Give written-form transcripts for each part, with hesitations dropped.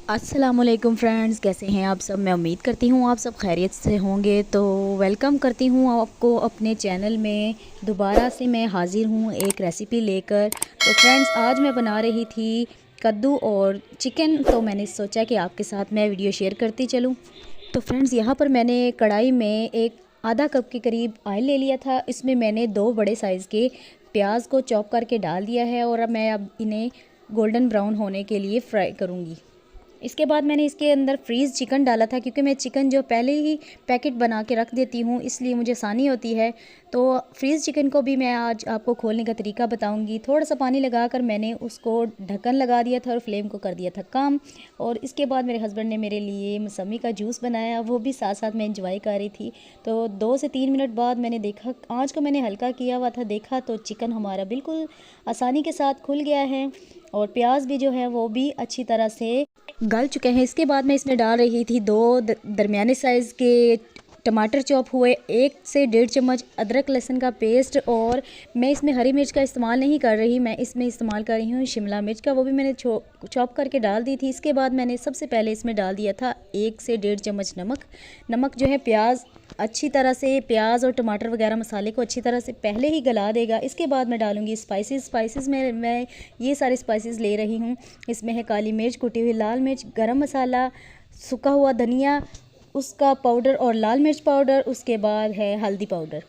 अस्सलामुअलैकुम फ्रेंड्स, कैसे हैं आप सब। मैं उम्मीद करती हूँ आप सब खैरियत से होंगे। तो वेलकम करती हूँ आपको अपने चैनल में। दोबारा से मैं हाज़िर हूँ एक रेसिपी लेकर। तो फ्रेंड्स, आज मैं बना रही थी कद्दू और चिकन। तो मैंने सोचा कि आपके साथ मैं वीडियो शेयर करती चलूँ। तो फ्रेंड्स, यहाँ पर मैंने कढ़ाई में एक आधा कप के करीब ऑयल ले लिया था। इसमें मैंने 2 बड़े साइज़ के प्याज को चॉप करके डाल दिया है और अब मैं इन्हें गोल्डन ब्राउन होने के लिए फ्राई करूँगी। इसके बाद मैंने इसके अंदर फ्रीज़ चिकन डाला था, क्योंकि मैं चिकन जो पहले ही पैकेट बना के रख देती हूँ, इसलिए मुझे आसानी होती है। तो फ्रीज़ चिकन को भी मैं आज आपको खोलने का तरीका बताऊंगी। थोड़ा सा पानी लगाकर मैंने उसको ढक्कन लगा दिया था और फ्लेम को कर दिया था कम। और इसके बाद मेरे हस्बैंड ने मेरे लिए मौसमी का जूस बनाया, वो भी साथ साथ मैं इंजॉय कर रही थी। तो 2 से 3 मिनट बाद मैंने देखा, आँच को मैंने हल्का किया हुआ था, देखा तो चिकन हमारा बिल्कुल आसानी के साथ खुल गया है और प्याज भी जो है वो भी अच्छी तरह से गल चुके हैं। इसके बाद मैं इसमें डाल रही थी 2 दरमियाने साइज़ के टमाटर चॉप हुए, 1 से 1.5 चम्मच अदरक लहसुन का पेस्ट। और मैं इसमें हरी मिर्च का इस्तेमाल नहीं कर रही, मैं इसमें इस्तेमाल कर रही हूँ शिमला मिर्च का, वो भी मैंने चॉप करके डाल दी थी। इसके बाद मैंने सबसे पहले इसमें डाल दिया था 1 से 1.5 चम्मच नमक जो है प्याज अच्छी तरह से, प्याज और टमाटर वगैरह मसाले को अच्छी तरह से पहले ही गला देगा। इसके बाद मैं डालूँगी स्पाइसेस में मैं ये सारे स्पाइसेस ले रही हूँ। इसमें है काली मिर्च, कुटी हुई लाल मिर्च, गरम मसाला, सूखा हुआ धनिया उसका पाउडर और लाल मिर्च पाउडर, उसके बाद है हल्दी पाउडर।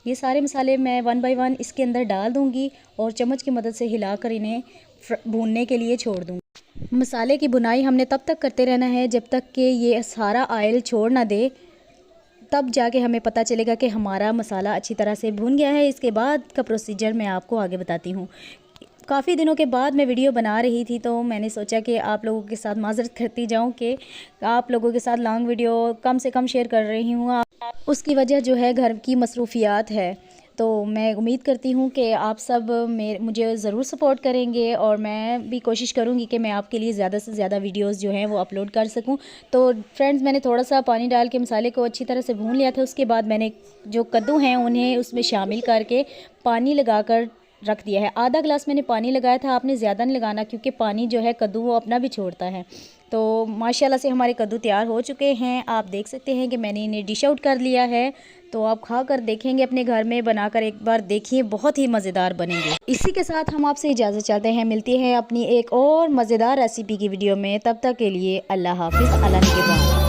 ये सारे मसाले मैं 1 बाय 1 इसके अंदर डाल दूँगी और चम्मच की मदद से हिलाकर इन्हें भूनने के लिए छोड़ दूँगी। मसाले की भुनाई हमने तब तक करते रहना है जब तक कि ये सारा ऑयल छोड़ ना दे, तब जाके हमें पता चलेगा कि हमारा मसाला अच्छी तरह से भुन गया है। इसके बाद का प्रोसीजर मैं आपको आगे बताती हूँ। काफ़ी दिनों के बाद मैं वीडियो बना रही थी, तो मैंने सोचा कि आप लोगों के साथ माज़रत करती जाऊँ कि आप लोगों के साथ लॉन्ग वीडियो कम से कम शेयर कर रही हूँ। उसकी वजह जो है घर की मसरूफ़ियात है। तो मैं उम्मीद करती हूँ कि आप सब मुझे ज़रूर सपोर्ट करेंगे और मैं भी कोशिश करूँगी कि मैं आपके लिए ज़्यादा से ज़्यादा वीडियोस जो हैं वो अपलोड कर सकूँ। तो फ्रेंड्स, मैंने थोड़ा सा पानी डाल के मसाले को अच्छी तरह से भून लिया था। उसके बाद मैंने जो कद्दू हैं उन्हें उसमें शामिल करके पानी लगाकर रख दिया है। आधा गिलास मैंने पानी लगाया था, आपने ज़्यादा नहीं लगाना, क्योंकि पानी जो है कद्दू वो अपना भी छोड़ता है। तो माशाल्लाह से हमारे कद्दू तैयार हो चुके हैं। आप देख सकते हैं कि मैंने इन्हें डिश आउट कर लिया है। तो आप खा कर देखेंगे, अपने घर में बनाकर एक बार देखिए, बहुत ही मज़ेदार बनेंगे। इसी के साथ हम आपसे इजाज़त चाहते हैं, मिलती है अपनी एक और मज़ेदार रेसिपी की वीडियो में। तब तक के लिए अल्लाह हाफिज़, अल्लाह निगहबान।